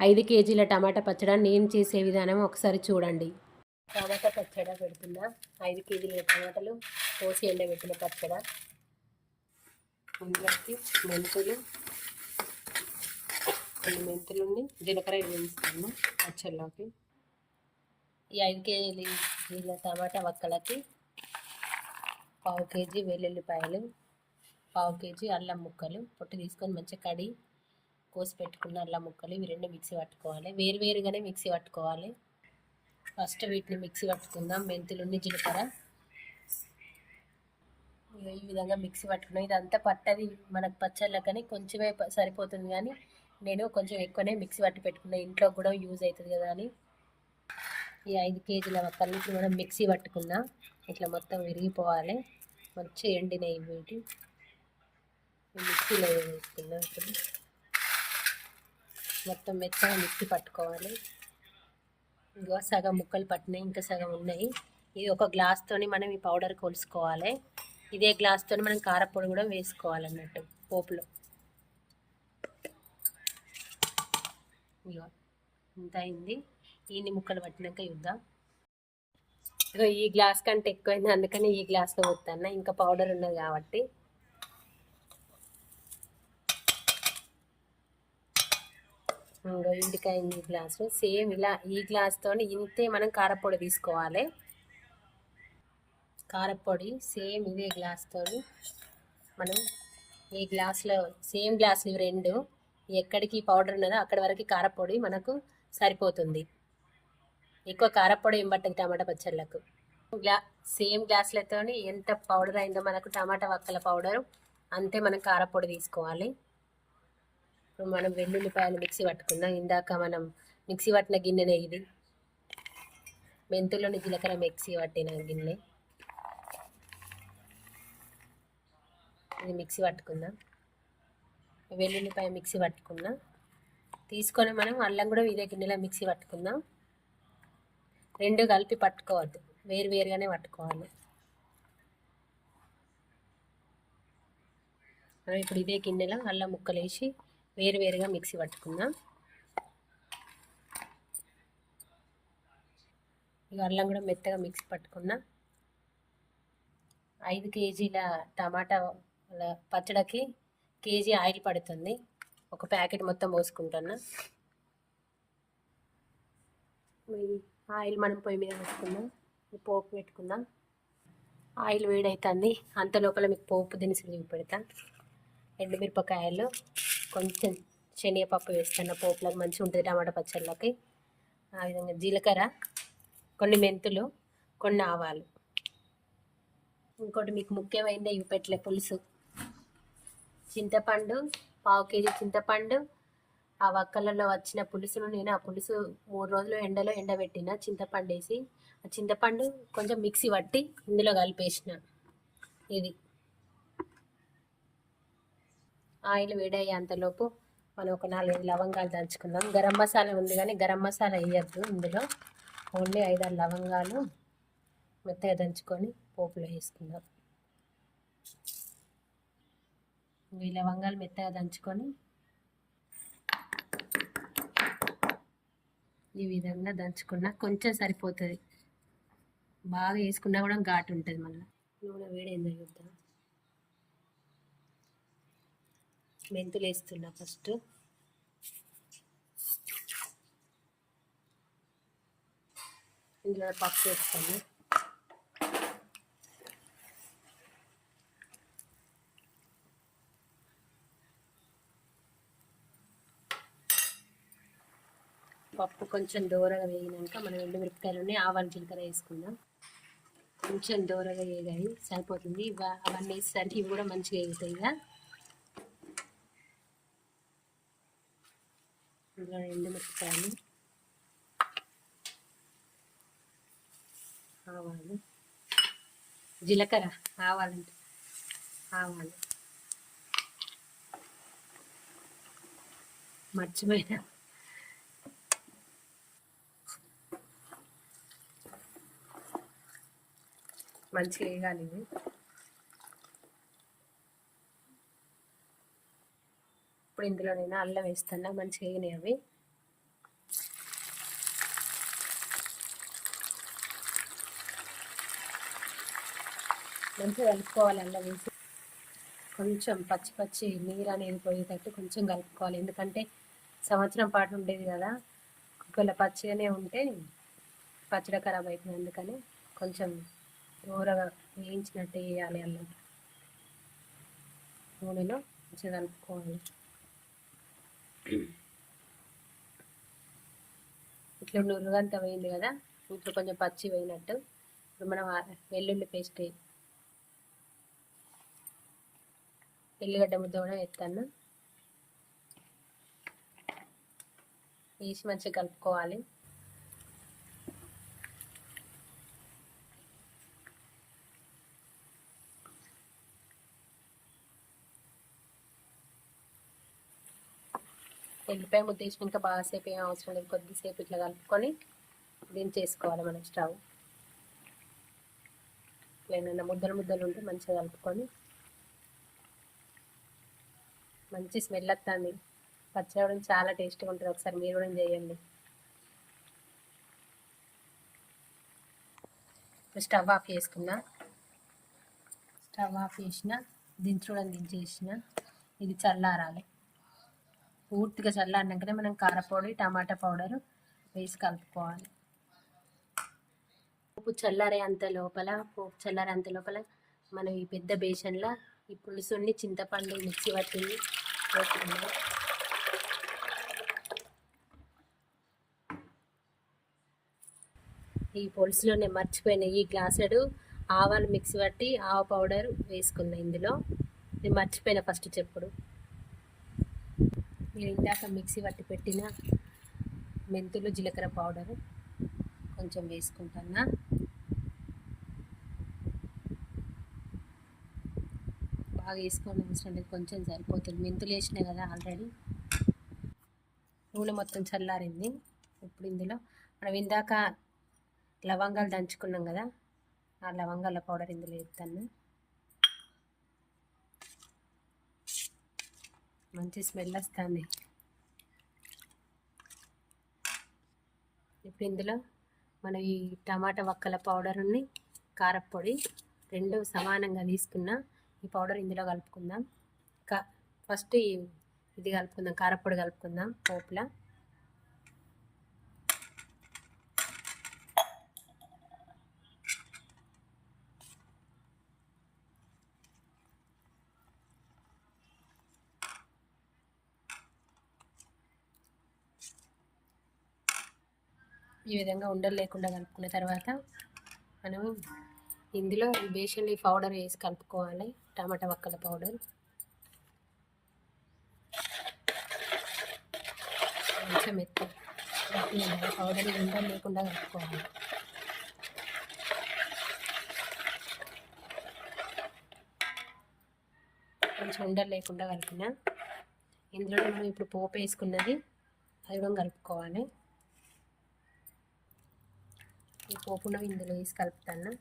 5 కేజీల టమాటా పచ్చడి నేను చేసే విధానం ఒకసారి చూడండి. టమాటా పచ్చడి పెడుతున్నా. 5 కేజీల టమాటాలు కోసి ఎండబెట్టిన పచ్చడి. ఇందులోకి కొన్ని మెంతులుని జీలకర్ర వేయిస్తాను పచ్చడిలోకి. ఈ 5 కేజీల టమాటా వక్కలకి 1/2 కేజీ వెల్లుల్లిపాయలు, 1/2 కేజీ అల్లం ముక్కలు పొట్టు తీసుకొని మంచిగా కడిగి కోసి పెట్టుకున్న అల్లం ముక్కలు ఇవి రెండు మిక్సీ పట్టుకోవాలి. వేరువేరుగానే మిక్సీ పట్టుకోవాలి. ఫస్ట్ వీటిని మిక్సీ పట్టుకుందాం. మెంతులుని జీలకర్ర ఈ విధంగా మిక్సీ పట్టుకున్నాం. ఇదంతా పట్టది మనకు పచ్చళ్ళ కానీ కొంచెమే సరిపోతుంది, కానీ నేను కొంచెం ఎక్కువనే మిక్సీ పట్టి పెట్టుకున్నా, ఇంట్లో కూడా యూజ్ అవుతుంది కదా అని. ఈ 5 కేజీల వక్కల్ని ఇప్పుడు మనం మిక్సీ పట్టుకుందాం. ఇట్లా మొత్తం విరిగిపోవాలి. మంచిగా ఎండినవి వీటి మిక్సీలో వేసుకుందాం. ఇప్పుడు మొత్తం మెత్తగా మిక్సీ పట్టుకోవాలి. ఇంకా సగం ముక్కలు పట్టినాయి, ఇంకా సగం ఉన్నాయి. ఇది ఒక గ్లాస్తోని మనం ఈ పౌడర్ కొలుసుకోవాలి. ఇదే గ్లాస్తో మనం కారపొడి కూడా వేసుకోవాలన్నట్టు పోపులో. ఇగో ఇంత అయింది. ఇన్ని ముక్కలు పట్టినాక చూద్దాం. ఇగో ఈ గ్లాస్ కంటే ఎక్కువైంది, అందుకని ఈ గ్లాస్లో పోతాను. ఇంకా పౌడర్ ఉన్నది కాబట్టి. ఇంకో ఇంటికాయింది ఈ గ్లాసు. సేమ్ ఇలా ఈ గ్లాస్తో ఇంతే మనం కారపొడి తీసుకోవాలి. కారపొడి సేమ్ ఇదే గ్లాస్తో మనం ఈ గ్లాస్లో సేమ్ గ్లాసులు ఇవి రెండు, ఎక్కడికి పౌడర్ ఉన్నదో అక్కడి వరకు కారపొడి మనకు సరిపోతుంది. ఎక్కువ కారపొడి ఏం పట్టదు టమాటా పచ్చళ్ళకు. సేమ్ గ్లాసులతో ఎంత పౌడర్ అయిందో మనకు టమాటా వక్కల పౌడర్ అంతే మనం కారపొడి తీసుకోవాలి. ఇప్పుడు మనం వెల్లుల్లిపాయలు మిక్సీ పట్టుకుందాం. ఇందాక మనం మిక్సీ పట్టిన గిన్నెనే ఇది. మెంతుల్లోని జీలకర్ర మిక్సీ పట్టిన గిన్నె ఇది. మిక్సీ పట్టుకుందాం. వెల్లుల్లిపాయ మిక్సీ పట్టుకుందాం. తీసుకొని మనం అల్లం కూడా ఇదే గిన్నెలో మిక్సీ పట్టుకుందాం. రెండు కలిపి పట్టుకోవద్దు, వేరువేరుగానే పట్టుకోవాలి. మనం ఇప్పుడు ఇదే గిన్నెలో అల్లం ముక్కలు వేసి వేరువేరుగా మిక్సీ పట్టుకుందాం. ఇక అల్లం కూడా మెత్తగా మిక్సీ పట్టుకున్నా. 5 కేజీల టమాటా పచ్చడికి కేజీ ఆయిల్ పడుతుంది. ఒక ప్యాకెట్ మొత్తం పోసుకుంటున్నా. ఆయిల్ మనం పొయ్యి మీద పెట్టుకుందాం. పోపు పెట్టుకుందాం. ఆయిల్ వేడవుతుంది. అంత లోపల మీకు పోపు దినుసులు పెడతా. ఎండుమిరపకాయలు, కొంచెం శనగపప్పు వేస్తున్న పోపులకు మంచిగా ఉంటుంది టమాటా పచ్చళ్ళకి. ఆ విధంగా జీలకర్ర, కొన్ని మెంతులు, కొన్ని ఆవాలు. ఇంకోటి మీకు ముఖ్యమైనది ఇవి పెట్టలే పులుసు. చింతపండు 1/2 కేజీ చింతపండు. ఆ వక్కలలో వచ్చిన పులుసును నేను ఆ పులుసు 3 రోజులు ఎండలో ఎండబెట్టిన చింతపండు వేసి. ఆ చింతపండు కొంచెం మిక్సీ పట్టి ఇందులో కలిపేసిన. ఇది ఆయిల్ వేడయ్యే అంతలోపు మనం ఒక 4-5 లవంగాలు దంచుకుందాం. గరం మసాలా ఉంది కానీ గరం మసాలా వేయద్దు ఇందులో. ఓన్లీ 5-6 లవంగాలు మెత్తగా దంచుకొని పోపులో వేసుకుందాం. ఈ లవంగాలు మెత్తగా దంచుకొని ఈ విధంగా దంచుకున్నా కొంచెం సరిపోతుంది. బాగా వేసుకున్నా కూడా ఘాటు ఉంటుంది. మళ్ళీ నూనె వేడైందో చూద్దాం. మెంతులు వేస్తున్నా ఫస్ట్. ఇందులో పప్పు వేస్తాను. పప్పు కొంచెం దూరగా వేగినాక మనం ఎండుమిరపకాయలు ఆవాలు జీలకర్ర వేసుకుందాం. కొంచెం దూరగా వేగాయి సరిపోతుంది. అవన్నీ వేసేసరికి ఇవి కూడా మంచిగా వేగుతాయి. ఇక ఇందులో ఎండుమిరపకాయలు, ఆవాలు, జీలకర్ర, ఆవాలు మర్చిపోయినా. మంచిగా వేయాలి ఇవి. ఇప్పుడు ఇందులో నేను అల్లం వేస్తున్నా. మంచిగా వేయని అవి. మంచిగా కలుపుకోవాలి. అల్లం వేసి కొంచెం పచ్చి పచ్చి నీరు అనేది పోయేటట్టు కొంచెం కలుపుకోవాలి. ఎందుకంటే సంవత్సరం పాటు ఉండేది కదా, ఒకవేళ పచ్చిగానే ఉంటే పచ్చడి ఖరాబ్ అవుతుంది. అందుకని కొంచెం దూరగా వేయించినట్టు వేయాలి. అల్లం నూనెలో మంచిగా కలుపుకోవాలి. ఇట్లా నురుగంతా వేయింది కదా, ఇప్పుడు కొంచెం పచ్చి వేయినట్టు ఇప్పుడు మనం వెల్లుల్లి పేస్ట్, ఎల్లిగడ్డ ముద్ద కూడా వేస్తాను, వేసి మంచిగా కలుపుకోవాలి. ఎల్లిపాయ ముద్ద వేసినాక బాగాసేపు ఏం అవసరం లేదు, కొద్దిసేపు ఇట్లా కలుపుకొని దించేసుకోవాలి. మనం స్టవ్ ఏమైనా ముద్దలు ముద్దలు ఉంటే మంచిగా కలుపుకొని, మంచి స్మెల్ వస్తుంది. పచ్చడి చాలా టేస్ట్గా ఉంటుంది. ఒకసారి మీరు కూడా చేయండి. స్టవ్ ఆఫ్ చేసుకున్నా, స్టవ్ ఆఫ్ చేసిన, దించేసిన. ఇది చల్లారాలి. పూర్తిగా చల్లారినాకనే మనం కారపొడి, టమాటా పౌడర్ వేసి కలుపుకోవాలి. పోపు చల్లారే అంత లోపల మనం ఈ పెద్ద బేసన్లో ఈ పులుసుని, చింతపండు మిక్సీ పట్టింది వేసుకున్నాం. ఈ పులుసులో నేను మర్చిపోయిన ఈ గ్లాసుడు ఆవాలు మిక్సీ పట్టి ఆవ పౌడర్ వేసుకున్నా. ఇందులో నేను మర్చిపోయిన ఫస్ట్ చెప్పుడు. నేను ఇందాక మిక్సీ పట్టి పెట్టిన మెంతులు, జీలకర్ర పౌడరు కొంచెం వేసుకుంటున్నా. బాగా వేసుకోవడం అవసరం లేదు, కొంచెం సరిపోతుంది. మెంతులు వేసినా కదా ఆల్రెడీ. నూనె మొత్తం చల్లారింది. ఇప్పుడు ఇందులో మనం ఇందాక లవంగాలు దంచుకున్నాం కదా, ఆ లవంగాల పౌడర్ ఇందులో వేస్తాను. మంచి స్మెల్ వస్తుంది. ఇప్పుడు ఇందులో మనం ఈ టమాటా వక్కల పౌడర్ని, కారపొడి రెండు సమానంగా తీసుకున్న ఈ పౌడర్ ఇందులో కలుపుకుందాం. ఫస్ట్ ఇది కలుపుకుందాం, కారపొడి కలుపుకుందాం పోపులా. ఈ విధంగా ఉండలు లేకుండా కలుపుకున్న తర్వాత మనం ఇందులో ఈ బేసన్లో పౌడర్ వేసి కలుపుకోవాలి. టమాటా వక్కల పౌడర్ కొంచెం పౌడర్ ఉండలు లేకుండా కలుపుకోవాలి. కొంచెం ఉండలు లేకుండా కలిపిన ఇందులో మనం ఇప్పుడు పోపు వేసుకున్నది అది కూడా కలుపుకోవాలి. ఈ పోపును ఇందులో వేసి కలుపుతాను.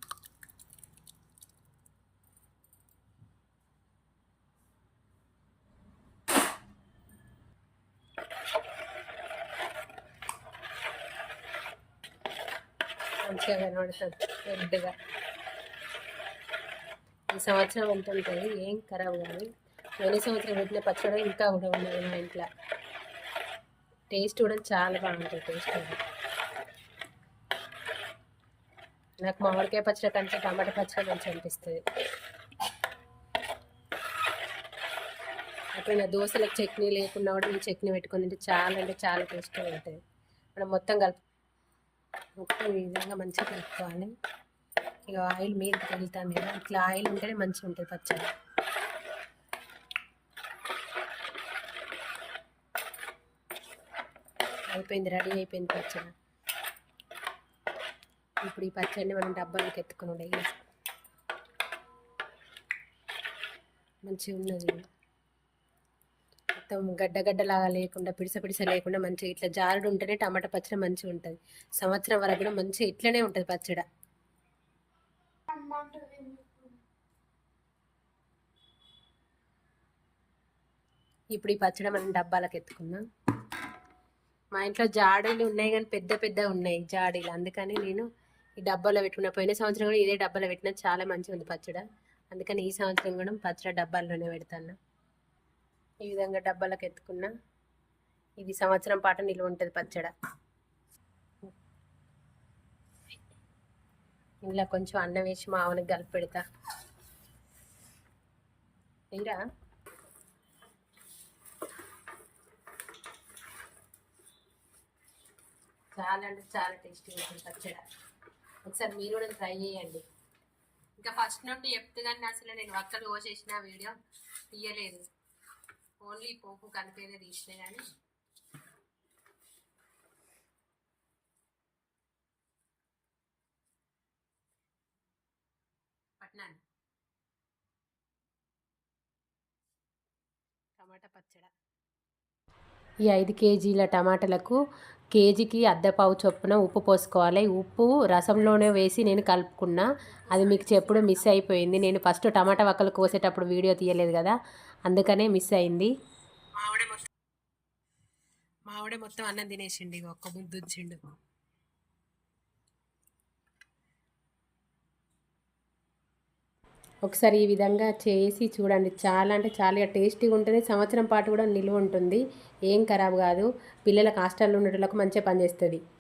మంచిగా కనబడుతుంది రెడ్గా. ఈ సంవత్సరం ఉంటుంటుంది, ఏం ఖరాబ్ కాదు. పోయిన సంవత్సరం పెట్టిన పచ్చడి ఇంకా కూడా ఉన్నది మా ఇంట్లో. టేస్ట్ కూడా చాలా బాగుంటుంది. టేస్ట్ కూడా నాకు మామిడికాయ పచ్చడి కంటే టమాటా పచ్చడి మంచిగా అనిపిస్తుంది. అట్లా దోశలకు చట్నీ లేకున్నా కూడా ఈ చట్నీ పెట్టుకొని అంటే చాలా టేస్ట్గా ఉంటుంది. మనం మొత్తం ఈ విధంగా మంచిగా కలుపుకోవాలి. ఇక ఆయిల్ మీదకి వెళ్తాను కదా, ఇట్లా ఆయిల్ ఉంటేనే మంచిగా ఉంటుంది పచ్చడి. అయిపోయింది, రెడీ అయిపోయింది పచ్చడి. ఇప్పుడు ఈ పచ్చడిని మనం డబ్బాలకు ఎత్తుకుని ఉండేది మంచిగా ఉన్నది. మొత్తం గడ్డలాగా లేకుండా, పిడిస లేకుండా మంచిగా ఇట్లా జారుడు ఉంటేనే టమాటా పచ్చడి మంచిగా ఉంటుంది. సంవత్సరం వరకు కూడా మంచిగా ఇట్లనే ఉంటుంది పచ్చడి. ఇప్పుడు ఈ పచ్చడి మనం డబ్బాలకు ఎత్తుకుందాం. మా ఇంట్లో జాడీలు ఉన్నాయి కానీ పెద్ద ఉన్నాయి జాడీలు, అందుకని నేను ఈ డబ్బాలో పెట్టుకున్నా. పోయిన సంవత్సరం కూడా ఇదే డబ్బాలో పెట్టినా చాలా మంచిగా ఉంది పచ్చడి. అందుకని ఈ సంవత్సరం కూడా పచ్చడి డబ్బాల్లోనే పెడతాను. ఈ విధంగా డబ్బాలకు ఎత్తుకున్నా ఇది సంవత్సరం పాటు నిల్వ ఉంటుంది పచ్చడి. ఇందులో కొంచెం అన్నం వేసి మా ఆవునికి కలిపి పెడతా. తీరా చాలా అంటే చాలా టేస్టీగా ఉంటుంది పచ్చడి. ఒకసారి మీరు కూడా ట్రై చేయండి. ఇంకా ఫస్ట్ నుండి చెప్తే కానీ అసలు నేను వక్కలు కోసేసిన వీడియో తీయలేదు, ఓన్లీ పోపు కలిపేదే తీసినా. కానీ పట్నాను టమాటా పచ్చడి. ఈ 5 కేజీల టమాటాలకు కేజీకి అద్దపావు చొప్పున ఉప్పు పోసుకోవాలి. ఉప్పు రసంలోనే వేసి నేను కలుపుకున్నా. అది మీకు చెప్పుడు మిస్ అయిపోయింది. నేను ఫస్ట్ టమాటా వక్కలు కోసేటప్పుడు వీడియో తీయలేదు కదా, అందుకనే మిస్ అయింది. మావిడే మొత్తం అన్నం తినేసిండి, ఒక్క ముద్దు ఉంచిండు. ఒకసారి ఈ విధంగా చేసి చూడండి, చాలా అంటే చాలా టేస్టీగా ఉంటుంది. సంవత్సరం పాటు కూడా నిల్వ ఉంటుంది, ఏం ఖరాబ్ కాదు. పిల్లలకు హాస్టల్లో ఉండేటోళ్ళకు మంచిగా పనిచేస్తుంది.